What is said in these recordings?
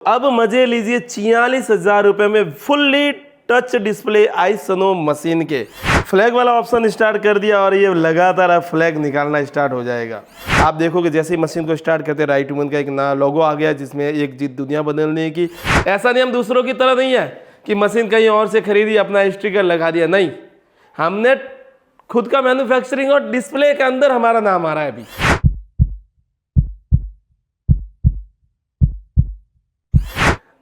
अब मजे लीजिए 46,000 रुपए में फुल्ली टच डिस्प्ले आइसनो मशीन के। फ्लैग वाला ऑप्शन स्टार्ट कर दिया और ये लगातार अब फ्लैग निकालना स्टार्ट हो जाएगा। आप देखोगे जैसे ही मशीन को स्टार्ट करते राइट वुमन का एक नया लोगो आ गया जिसमें एक जीत दुनिया बदलने की। ऐसा नहीं हम दूसरों की तरह नहीं है कि मशीन कहीं और से खरीदी अपना स्टिकर लगा दिया, नहीं, हमने खुद का मैन्युफैक्चरिंग और डिस्प्ले के अंदर हमारा नाम आ रहा है अभी।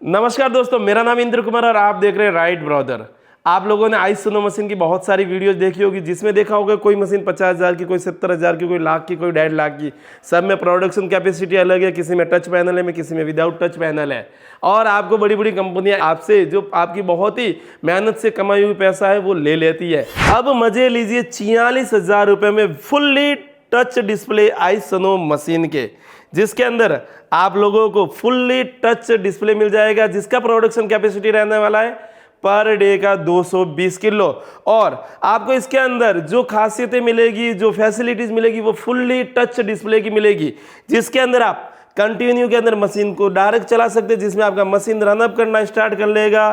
नमस्कार दोस्तों, मेरा नाम इंद्र कुमार और आप देख रहे हैं राइट ब्रदर। आप लोगों ने आइसनो मशीन की बहुत सारी वीडियोस देखी होगी जिसमें देखा होगा कोई मशीन 50,000 की, कोई 70,000 की, कोई लाख की, कोई 1.5 लाख की। सब में प्रोडक्शन कैपेसिटी अलग है, किसी में टच पैनल है, किसी में विदाउट टच पैनल है। और आपको बड़ी बड़ी कंपनियां आपसे जो आपकी बहुत ही मेहनत से कमाई हुई पैसा है वो ले लेती है। अब मजे लीजिए 46,000 रुपये में फुल्ली टच डिस्प्ले आइसनो मशीन के, जिसके अंदर आप लोगों को फुल्ली टच डिस्प्ले मिल जाएगा जिसका प्रोडक्शन कैपेसिटी रहने वाला है पर डे का 220 किलो। और आपको इसके अंदर जो खासियतें मिलेगी, जो फैसिलिटीज मिलेगी वो फुल्ली टच डिस्प्ले की मिलेगी, जिसके अंदर आप कंटिन्यू के अंदर मशीन को डायरेक्ट चला सकते हैं, जिसमें आपका मशीन रनअप करना स्टार्ट कर लेगा।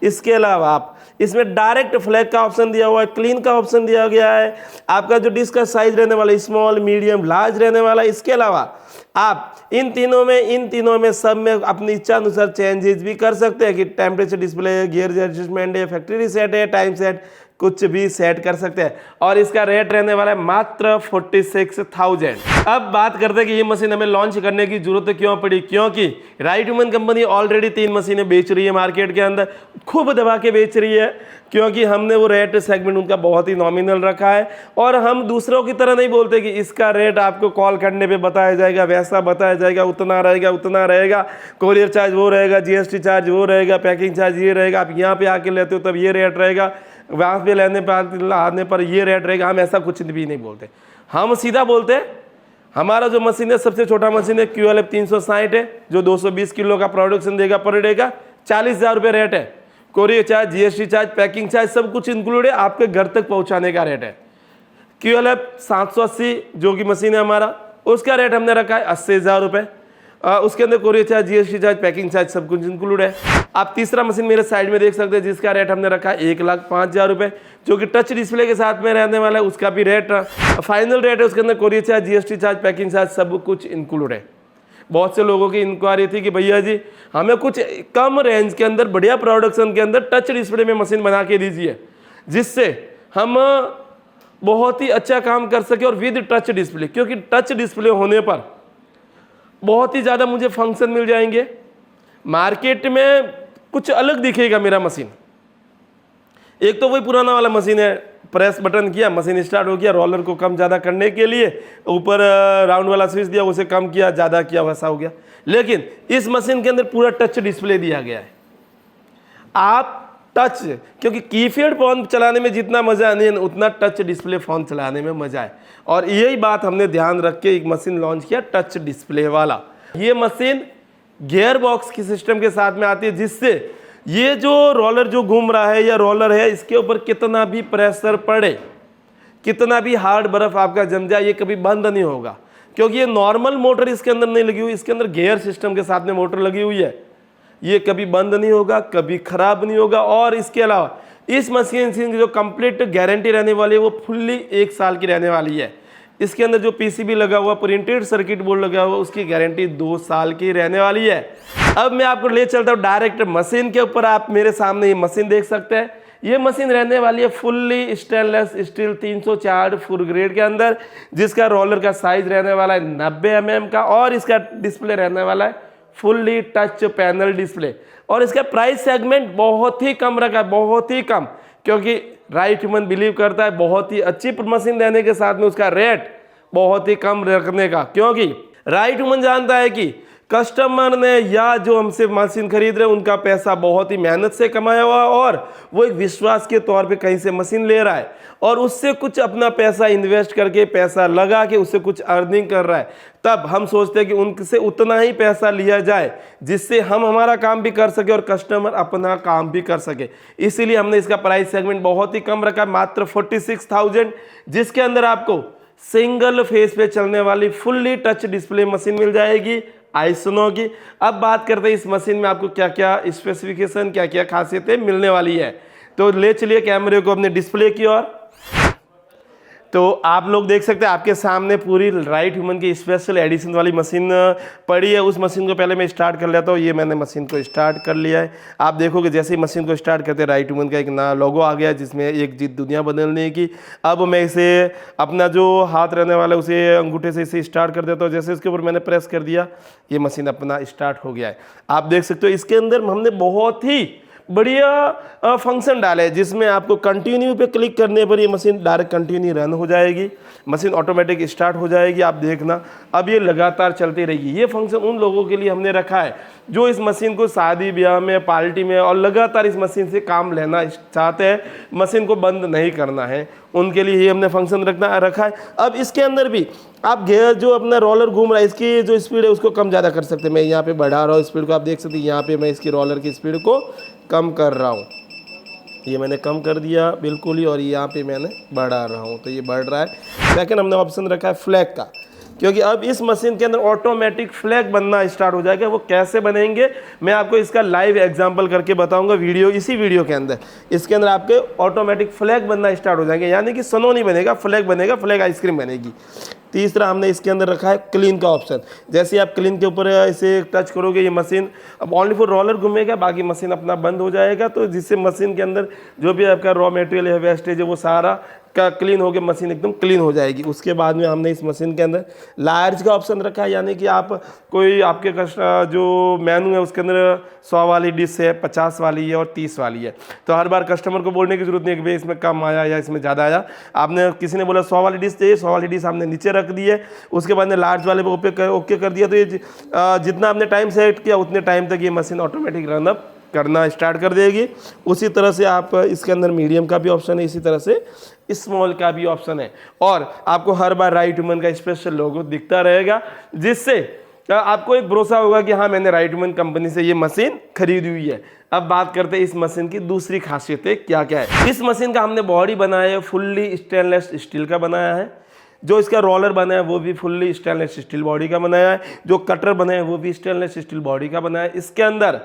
इसके अलावा आप इसमें डायरेक्ट फ्लैग का ऑप्शन दिया हुआ है, क्लीन का ऑप्शन दिया गया है, आपका जो डिस्क का साइज रहने वाला है स्मॉल, मीडियम, लार्ज रहने वाला है। इसके अलावा आप इन तीनों में सब में अपनी इच्छा अनुसार चेंजेस भी कर सकते हैं कि टेम्परेचर डिस्प्ले है, गियर एडजस्टमेंट है, फैक्ट्री रीसेट है, टाइम सेट, कुछ भी सेट कर सकते हैं। और इसका रेट रहने वाला है मात्र 46,000। अब बात करते हैं कि ये मशीन हमें लॉन्च करने की जरूरत क्यों पड़ी, क्योंकि राइट वुमन कंपनी ऑलरेडी 3 मशीनें बेच रही है मार्केट के अंदर, खूब दबा के बेच रही है, क्योंकि हमने वो रेट सेगमेंट उनका बहुत ही नॉमिनल रखा है। और हम दूसरों की तरह नहीं बोलते कि इसका रेट आपको कॉल करने पे बताया जाएगा, वैसा बताया जाएगा, उतना रहेगा, कोरियर चार्ज वो रहेगा, जीएसटी चार्ज वो रहेगा, पैकिंग चार्ज ये रहेगा, आप यहाँ पे आके लेते हो तब ये रेट रहेगा, वहाँ पे आने पर ये रेट रहेगा। हम ऐसा कुछ भी नहीं बोलते, हम सीधा बोलते हैं हमारा जो मशीन है सबसे छोटा मशीन है QLF 360 है, जो 220 किलो का प्रोडक्शन देगा पर डे का। 40,000 रुपये रेट है। Courier charge, GST charge, packing charge सब कुछ इंक्लूड है, आपके घर तक पहुंचाने का रेट है। QLF 780 जो कि मशीन है हमारा, उसका रेट हमने रखा है 80,000 रुपये। उसके अंदर courier charge, GST charge, packing charge सब कुछ इंक्लूड है। आप तीसरा मशीन मेरे साइड में देख सकते हैं जिसका रेट हमने रखा है 1,05,000 रुपये, जो कि टच डिस्प्ले के साथ में रहने वाला है। उसका भी रेट फाइनल रेट है, उसके अंदर courier charge, GST charge, packing charge सब कुछ इंक्लूड है। बहुत से लोगों की इंक्वायरी थी कि भैया जी हमें कुछ कम रेंज के अंदर बढ़िया प्रोडक्शन के अंदर टच डिस्प्ले में मशीन बना के दीजिए, जिससे हम बहुत ही अच्छा काम कर सके और विद टच डिस्प्ले, क्योंकि टच डिस्प्ले होने पर बहुत ही ज़्यादा मुझे फंक्शन मिल जाएंगे, मार्केट में कुछ अलग दिखेगा मेरा मशीन। एक तो वही पुराना वाला मशीन है, प्रेस बटन किया, मशीन स्टार्ट हो गया, रोलर को कम ज़्यादा करने के लिए ऊपर राउंड वाला स्विच दिया, उसे कम किया, ज़्यादा किया, वैसा हो गया। लेकिन इस मशीन के अंदर पूरा टच डिस्प्ले दिया गया है। आप टच, क्योंकि कीपैड फोन चलाने में जितना मज़ा नहीं है उतना टच डिस्प्ले फ़ोन चलाने में मज़ा है, और यही बात हमने ध्यान रख के एक मशीन लॉन्च किया टच डिस्प्ले वाला। ये मशीन गियर बॉक्स की सिस्टम के साथ में आती है, जिससे ये जो रोलर जो घूम रहा है या रोलर है, इसके ऊपर कितना भी प्रेशर पड़े, कितना भी हार्ड बर्फ आपका जम जाए, ये कभी बंद नहीं होगा, क्योंकि ये नॉर्मल मोटर इसके अंदर नहीं लगी हुई, इसके अंदर गियर सिस्टम के साथ में मोटर लगी हुई है। ये कभी बंद नहीं होगा, कभी खराब नहीं होगा। और इसके अलावा इस मशीन की जो कंप्लीट गारंटी रहने वाली है वो फुल्ली 1 साल की रहने वाली है। इसके अंदर जो पीसीबी लगा हुआ, प्रिंटेड सर्किट बोर्ड लगा हुआ, उसकी गारंटी 2 साल की रहने वाली है। अब मैं आपको ले चलता हूँ डायरेक्ट मशीन के ऊपर। आप मेरे सामने ये मशीन देख सकते हैं। ये मशीन रहने वाली है fully stainless steel 304 full grade के अंदर, जिसका रोलर का साइज रहने वाला है 90 mm का, और इसका डिस्प्ले रहने वाला है फुल्ली टच पैनल डिस्प्ले। और इसका प्राइस सेगमेंट बहुत ही कम रखा है, बहुत ही कम, क्योंकि राइट वुमन बिलीव करता है बहुत ही अच्छी मशीन देने के साथ में उसका रेट बहुत ही कम रखने का, क्योंकि राइट वुमन जानता है कि कस्टमर ने या जो हमसे मशीन खरीद रहे हैं उनका पैसा बहुत ही मेहनत से कमाया हुआ, और वो एक विश्वास के तौर पे कहीं से मशीन ले रहा है और उससे कुछ अपना पैसा इन्वेस्ट करके, पैसा लगा के उससे कुछ अर्निंग कर रहा है। तब हम सोचते हैं कि उनसे उतना ही पैसा लिया जाए जिससे हम हमारा काम भी कर सके और कस्टमर अपना काम भी कर सके। इसीलिए हमने इसका प्राइस सेगमेंट बहुत ही कम रखा, मात्र 46,000, जिसके अंदर आपको सिंगल फेस पे चलने वाली फुल्ली टच डिस्प्ले मशीन मिल जाएगी आइसनो की। अब बात करते हैं इस मशीन में आपको क्या क्या स्पेसिफिकेशन, क्या क्या खासियतें मिलने वाली है। तो ले चलिए कैमरे को अपने डिस्प्ले की ओर। तो आप लोग देख सकते हैं आपके सामने पूरी राइट ह्यूमन की स्पेशल एडिशन वाली मशीन पड़ी है। उस मशीन को पहले मैं स्टार्ट कर लेता हूँ। ये मैंने मशीन को स्टार्ट कर लिया है। आप देखोगे जैसे ही मशीन को स्टार्ट करते हैं राइट ह्यूमन का एक नया लोगो आ गया है, जिसमें एक जीत दुनिया बदलने की। अब मैं इसे अपना जो हाथ रहने वाला है उसे अंगूठे से इसे स्टार्ट कर देता हूँ। जैसे इसके ऊपर मैंने प्रेस कर दिया, ये मशीन अपना स्टार्ट हो गया है। आप देख सकते हो इसके अंदर हमने बहुत ही बढ़िया फंक्शन डाले हैं, जिसमें आपको कंटिन्यू पे क्लिक करने पर ये मशीन डायरेक्ट कंटिन्यू रन हो जाएगी, मशीन ऑटोमेटिक स्टार्ट हो जाएगी। आप देखना अब ये लगातार चलती रहेगी। ये फंक्शन उन लोगों के लिए हमने रखा है जो इस मशीन को शादी ब्याह में, पार्टी में और लगातार इस मशीन से काम लेना चाहते हैं, मशीन को बंद नहीं करना है, उनके लिए ये हमने फंक्शन रखा है। अब इसके अंदर भी आप गियर जो अपना रोलर घूम रहा है, इसकी जो स्पीड है उसको कम ज़्यादा कर सकते हैं। मैं यहाँ पे बढ़ा रहा हूँ स्पीड को, आप देख सकते हैं यहाँ पे मैं इसकी रोलर की स्पीड को कम कर रहा हूँ। ये मैंने कम कर दिया बिल्कुल ही, और यहाँ पे मैंने बढ़ा रहा हूँ तो ये बढ़ रहा है। सेकंड हमने ऑप्शन रखा है फ्लैग का, क्योंकि अब इस मशीन के अंदर ऑटोमेटिक फ्लैग बनना स्टार्ट हो जाएगा। वो कैसे बनेंगे मैं आपको इसका लाइव एग्जांपल करके बताऊंगा इसी वीडियो के अंदर। इसके अंदर आपके ऑटोमेटिक फ्लैग बनना स्टार्ट हो जाएंगे, यानी कि सनो नहीं बनेगा, फ्लैग बनेगा, फ्लैग आइसक्रीम बनेगी। तीसरा हमने इसके अंदर रखा है क्लीन का ऑप्शन। जैसे आप क्लीन के ऊपर इसे टच करोगे ये मशीन अब ओनली फॉर रोलर घूमेगा, बाकी मशीन अपना बंद हो जाएगा। तो जिससे मशीन के अंदर जो भी आपका रॉ मटेरियल है, वेस्टेज है, वो सारा का क्लीन होकर मशीन एकदम क्लीन हो जाएगी। उसके बाद में हमने इस मशीन के अंदर लार्ज का ऑप्शन रखा है, यानी कि आप कोई आपके जो मेनू है उसके अंदर 100 वाली डिश है, 50 वाली है और 30 वाली है। तो हर बार कस्टमर को बोलने की जरूरत नहीं है कि भाई इसमें कम आया या इसमें ज़्यादा आया। आपने किसी ने बोला 100 वाली डिश चाहिए, 100 वाली डिश आपने नीचे रख दी है। उसके बाद में लार्ज वाले पे ओके कर दिया। तो ये जितना आपने टाइम सेट किया उतने टाइम तक ये मशीन ऑटोमेटिक रनअप करना स्टार्ट कर देगी। उसी तरह से आप इसके अंदर मीडियम का भी ऑप्शन है, इसी तरह से स्मॉल का भी ऑप्शन है। और आपको हर बार राइट ह्यूमन का स्पेशल लोगो दिखता रहेगा, जिससे आपको एक भरोसा होगा कि हाँ मैंने राइट ह्यूमन कंपनी से ये मशीन खरीदी हुई है। अब बात करते हैं इस मशीन की दूसरी खासियतें क्या क्या है। इस मशीन का हमने बॉडी बनाया है फुल्ली स्टेनलेस स्टील का बनाया है। जो इसका रोलर बना है वो भी फुल्ली स्टेनलेस स्टील बॉडी का बनाया है। जो कटर बना है वो भी स्टेनलेस स्टील बॉडी का बनाया है। इसके अंदर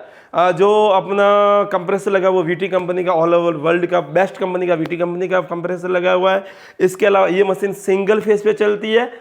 जो अपना कंप्रेसर लगा वो वीटी कंपनी का, ऑल ओवर वर्ल्ड का बेस्ट कंपनी का वीटी कंपनी का कंप्रेसर लगा हुआ है। इसके अलावा ये मशीन सिंगल फेस पे चलती है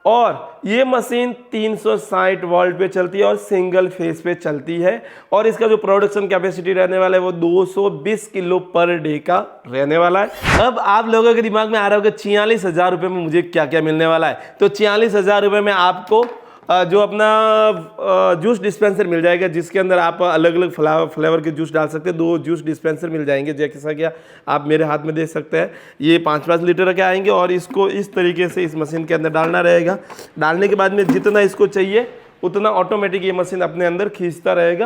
और ये मशीन 360 वोल्ट पे चलती है और सिंगल फेस पे चलती है। और इसका जो प्रोडक्शन कैपेसिटी रहने वाला है वो 220 किलो पर डे का रहने वाला है। अब आप लोगों के दिमाग में आ रहा होगा 46,000 रुपये में मुझे क्या क्या मिलने वाला है। तो 46,000 रुपये में आपको जो अपना जूस डिस्पेंसर मिल जाएगा, जिसके अंदर आप अलग अलग फ्लेवर के जूस डाल सकते हैं। 2 जूस डिस्पेंसर मिल जाएंगे, जैसा कि आप मेरे हाथ में देख सकते हैं। ये 5-5 लीटर के आएंगे और इसको इस तरीके से इस मशीन के अंदर डालना रहेगा। डालने के बाद में जितना इसको चाहिए उतना ऑटोमेटिक ये मशीन अपने अंदर खींचता रहेगा।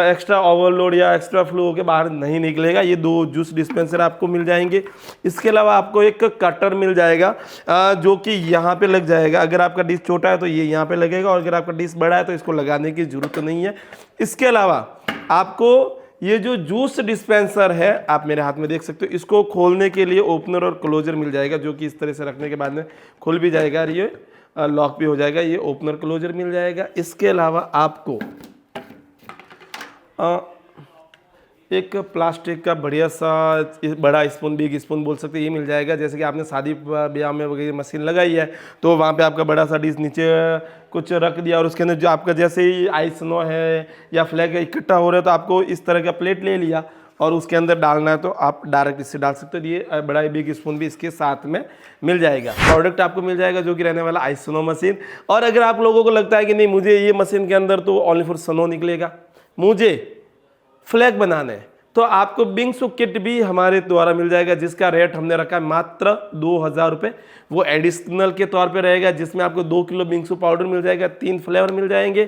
एक्स्ट्रा ओवरलोड या एक्स्ट्रा फ्लो होकर बाहर नहीं निकलेगा। ये 2 जूस डिस्पेंसर आपको मिल जाएंगे। इसके अलावा आपको एक कटर मिल जाएगा जो कि यहाँ पे लग जाएगा। अगर आपका डिश छोटा है तो ये यहाँ पे लगेगा, और अगर आपका डिश बड़ा है तो इसको लगाने की ज़रूरत नहीं है। इसके अलावा आपको ये जो जूस डिस्पेंसर है आप मेरे हाथ में देख सकते हो, इसको खोलने के लिए ओपनर और क्लोजर मिल जाएगा, जो कि इस तरह से रखने के बाद में खुल भी जाएगा और ये लॉक भी हो जाएगा। ये ओपनर क्लोजर मिल जाएगा। इसके अलावा आपको एक प्लास्टिक का बढ़िया सा बड़ा स्पून, बिग स्पून बोल सकते हैं, ये मिल जाएगा। जैसे कि आपने शादी ब्याह में वगैरह मशीन लगाई है तो वहाँ पे आपका बड़ा सा डिश नीचे कुछ रख दिया और उसके अंदर जो आपका जैसे ही आइस स्नो है या फ्लैग इकट्ठा हो रहा है तो आपको इस तरह का प्लेट ले लिया और उसके अंदर डालना है तो आप डायरेक्ट इससे डाल सकते हो। ये बड़ा बिग स्पून भी इसके साथ में मिल जाएगा। प्रोडक्ट आपको मिल जाएगा जो कि रहने वाला आइस स्नो मशीन। और अगर आप लोगों को लगता है कि नहीं मुझे ये मशीन के अंदर तो ओनली फॉर स्नो निकलेगा, मुझे फ्लैग बनाने, तो आपको बिंगसू किट भी हमारे द्वारा मिल जाएगा, जिसका रेट हमने रखा है मात्र 2,000 रुपये। वो एडिशनल के तौर पे रहेगा, जिसमें आपको 2 किलो बिंगसू पाउडर मिल जाएगा, 3 फ्लेवर मिल जाएंगे,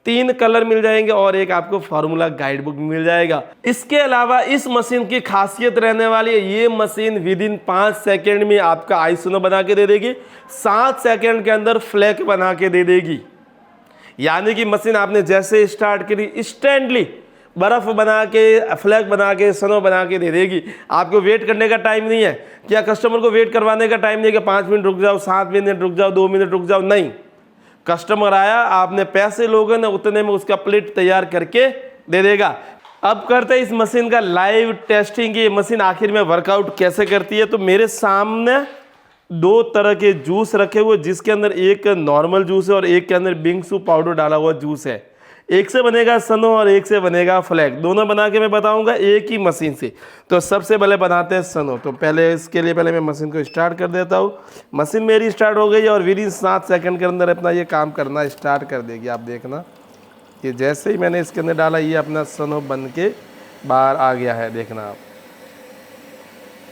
3 कलर मिल जाएंगे और एक आपको फार्मूला गाइड बुक मिल जाएगा। इसके अलावा इस मशीन की खासियत रहने वाली है, ये मशीन विदिन 5 सेकेंड में आपका आइस स्नो बना के दे देगी, 7 सेकेंड के अंदर फ्लैग बना के दे देगी। यानी कि मशीन आपने जैसे स्टार्ट करी इंस्टेंटली बर्फ बना के, फ्लैग बना के, स्नो बना के दे देगी। आपको वेट करने का टाइम नहीं है, क्या कस्टमर को वेट करवाने का टाइम नहीं है कि 5 मिनट रुक जाओ, 7 मिनट रुक जाओ, 2 मिनट रुक जाओ, नहीं। कस्टमर आया, आपने पैसे लोगे ना उतने में उसका प्लेट तैयार करके दे देगा। अब करते हैं इस मशीन का लाइव टेस्टिंग, ये मशीन आखिर में वर्कआउट कैसे करती है। तो मेरे सामने 2 तरह के जूस रखे हुए, जिसके अंदर एक नॉर्मल जूस है और एक के अंदर बिंगसू पाउडर डाला हुआ जूस है। एक से बनेगा सनो और एक से बनेगा फ्लैग, दोनों बना के मैं बताऊंगा एक ही मशीन से। तो सबसे पहले बनाते हैं सनो। तो पहले इसके लिए पहले मैं मशीन को स्टार्ट कर देता हूँ। मशीन मेरी स्टार्ट हो गई है और विदिन 7 सेकंड के अंदर अपना ये काम करना स्टार्ट कर देगी। आप देखना कि जैसे ही मैंने इसके अंदर डाला ये अपना सनो बन के बाहर आ गया है। देखना आप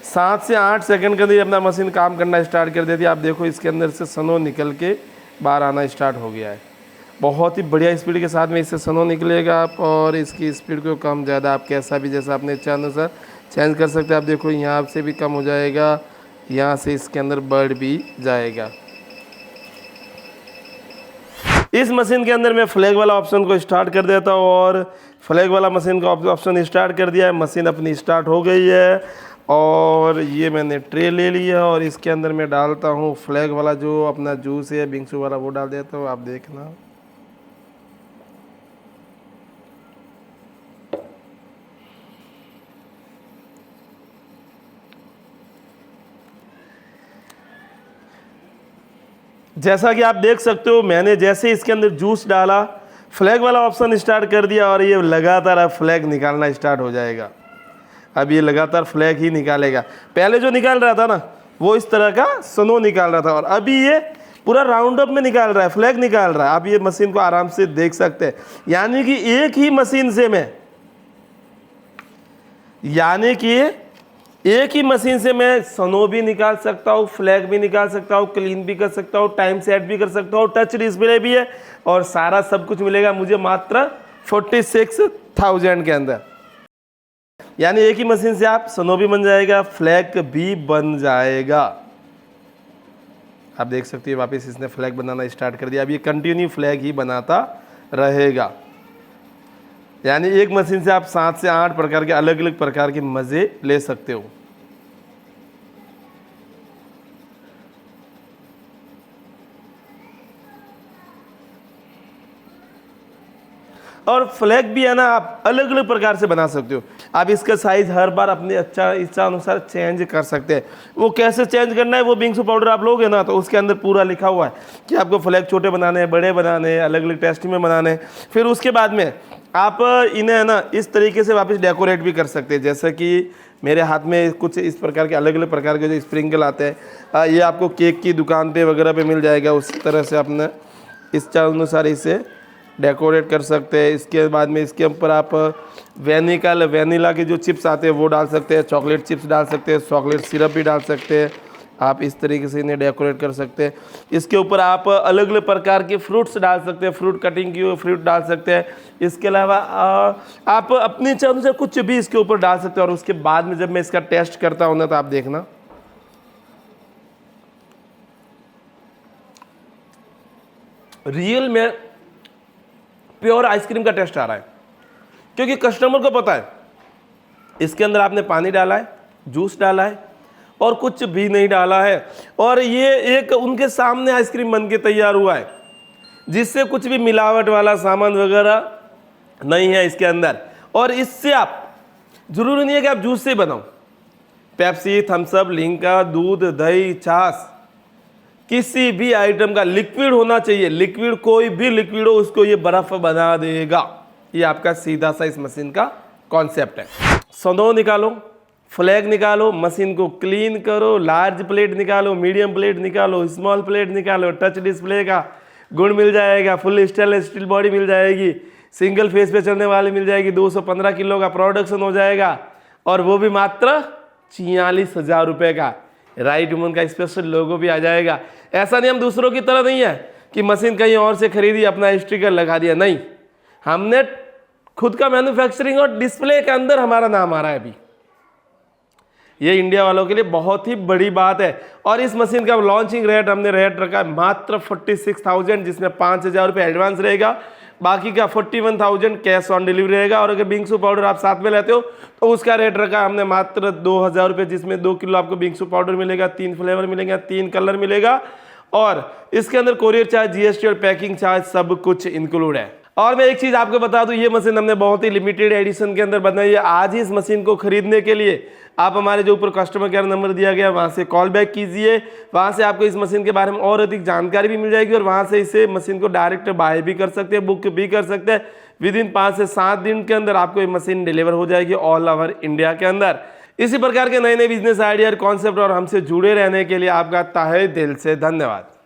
7 से 8 सेकंड के अंदर अपना मशीन काम करना स्टार्ट कर देती है। आप देखो इसके अंदर से सनो निकल के बाहर आना स्टार्ट हो गया है। बहुत ही बढ़िया स्पीड के साथ में इससे सनो निकलेगा आप, और इसकी स्पीड को कम ज़्यादा आप कैसा भी जैसा अपने इच्छा अनुसार चेंज कर सकते हैं। आप देखो यहाँ से भी कम हो जाएगा, यहाँ से इसके अंदर बढ़ भी जाएगा। इस मशीन के अंदर मैं फ्लैग वाला ऑप्शन को स्टार्ट कर देता हूँ और फ्लैग वाला मशीन का ऑप्शन स्टार्ट कर दिया है। मशीन अपनी स्टार्ट हो गई है और ये मैंने ट्रे ले लिया है और इसके अंदर मैं डालता हूँ फ्लैग वाला जो अपना जूस है बिंगसू वाला, वो डाल देता हूँ। आप देखना जैसा कि आप देख सकते हो, मैंने जैसे इसके अंदर जूस डाला, फ्लैग वाला ऑप्शन स्टार्ट कर दिया और ये लगातार अब फ्लैग निकालना स्टार्ट हो जाएगा। अब ये लगातार फ्लैग ही निकालेगा। पहले जो निकाल रहा था ना वो इस तरह का सनो निकाल रहा था और अभी ये पूरा राउंड अप में निकाल रहा है, फ्लैग निकाल रहा है। आप ये मशीन को आराम से देख सकते हैं। यानी कि एक ही मशीन से मैं सनो भी निकाल सकता हूँ, फ्लैग भी निकाल सकता हूँ, क्लीन भी कर सकता हूँ, टाइम सेट भी कर सकता हूँ, टच डिस्प्ले भी है और सारा सब कुछ मिलेगा मुझे मात्र 46,000 के अंदर। यानी एक ही मशीन से आप सनो भी बन जाएगा, फ्लैग भी बन जाएगा। आप देख सकते हैं वापस इसने फ्लैग बनाना स्टार्ट कर दिया। अब ये कंटिन्यू फ्लैग ही बनाता रहेगा। यानी एक मशीन से आप 7 से 8 प्रकार के अलग अलग प्रकार के मज़े ले सकते हो। और फ्लैग भी है ना आप अलग अलग प्रकार से बना सकते हो। आप इसका साइज हर बार अपने इच्छा अनुसार चेंज कर सकते हैं। वो कैसे चेंज करना है, वो बिंगसू पाउडर आप लोगे ना तो उसके अंदर पूरा लिखा हुआ है कि आपको फ्लैग छोटे बनाने हैं, बड़े बनाने हैं, अलग अलग टेस्ट में बनाने हैं। फिर उसके बाद में आप इन्हें है ना इस तरीके से वापस डेकोरेट भी कर सकते हैं। जैसे कि मेरे हाथ में कुछ इस प्रकार के अलग अलग प्रकार के जो स्प्रिंकल आते हैं, ये आपको केक की दुकान पे वगैरह पे मिल जाएगा। उस तरह से अपने इच्छा अनुसार इसे डेकोरेट कर सकते हैं। इसके बाद में इसके ऊपर आप वेनिला के जो चिप्स आते हैं वो डाल सकते हैं, चॉकलेट चिप्स डाल सकते हैं, चॉकलेट सिरप भी डाल सकते हैं। आप इस तरीके से इन्हें डेकोरेट कर सकते हैं। इसके ऊपर आप अलग अलग प्रकार के फ्रूट्स डाल सकते हैं, फ्रूट कटिंग की हुई फ्रूट डाल सकते हैं। इसके अलावा आप अपनी इच्छा से कुछ भी इसके ऊपर डाल सकते हैं। और उसके बाद में जब मैं इसका टेस्ट करता हूँ ना तो आप देखना रियल में प्योर आइसक्रीम का टेस्ट आ रहा है, क्योंकि कस्टमर को पता है इसके अंदर आपने पानी डाला है, जूस डाला है और कुछ भी नहीं डाला है। और ये एक उनके सामने आइसक्रीम बन के तैयार हुआ है, जिससे कुछ भी मिलावट वाला सामान वगैरह नहीं है इसके अंदर। और इससे आप जरूरी नहीं है कि आप जूस से बनाओ, पेप्सी, थम्स अप, लिंका, दूध, दही, छाछ, किसी भी आइटम का लिक्विड होना चाहिए। लिक्विड कोई भी लिक्विड हो उसको ये बर्फ बना देगा। ये आपका सीधा सा इस मशीन का कॉन्सेप्ट है। सनो निकालो, फ्लैग निकालो, मशीन को क्लीन करो, लार्ज प्लेट निकालो, मीडियम प्लेट निकालो, स्मॉल प्लेट निकालो, टच डिस्प्ले का गुण मिल जाएगा, फुल स्टेनलेस स्टील बॉडी मिल जाएगी, सिंगल फेस पे चलने वाली मिल जाएगी, 215 किलो का प्रोडक्शन हो जाएगा और वो भी मात्र 46,000 रुपये का। राइट वुमन का स्पेशल लोगो भी आ जाएगा। ऐसा नहीं हम दूसरों की तरह नहीं है कि मशीन कहीं और से खरीदी अपना स्टिकर लगा दिया, नहीं, हमने खुद का मैन्युफैक्चरिंग और डिस्प्ले के अंदर हमारा नाम आ रहा है। अभी ये इंडिया वालों के लिए बहुत ही बड़ी बात है। और इस मशीन का लॉन्चिंग रेट हमने रेट रखा है मात्र 46,000, जिसमें 5,000 रुपये एडवांस रहेगा, बाकी का 41,000 कैश ऑन डिलीवरी रहेगा। और अगर बिंगसू पाउडर आप साथ में लेते हो तो उसका रेट रखा हमने मात्र 2,000 रुपये, जिसमें 2 किलो आपको बिंगसू पाउडर मिलेगा, 3 फ्लेवर मिलेगा, 3 कलर मिलेगा और इसके अंदर कोरियर चार्ज, जीएसटी और पैकिंग चार्ज सब कुछ इंक्लूड है। और मैं एक चीज़ आपको बता दूं, ये मशीन हमने बहुत ही लिमिटेड एडिशन के अंदर बनाई है। आज ही इस मशीन को खरीदने के लिए आप हमारे जो ऊपर कस्टमर केयर नंबर दिया गया वहाँ से कॉल बैक कीजिए। वहाँ से आपको इस मशीन के बारे में और अधिक जानकारी भी मिल जाएगी और वहाँ से इसे मशीन को डायरेक्ट बाय भी कर सकते हैं, बुक भी कर सकते हैं। विदिन 5 से 7 दिन के अंदर आपको ये मशीन डिलीवर हो जाएगी ऑल ओवर इंडिया के अंदर। इसी प्रकार के नए नए बिजनेस आइडिया और कॉन्सेप्ट और हमसे जुड़े रहने के लिए आपका तहे दिल से धन्यवाद।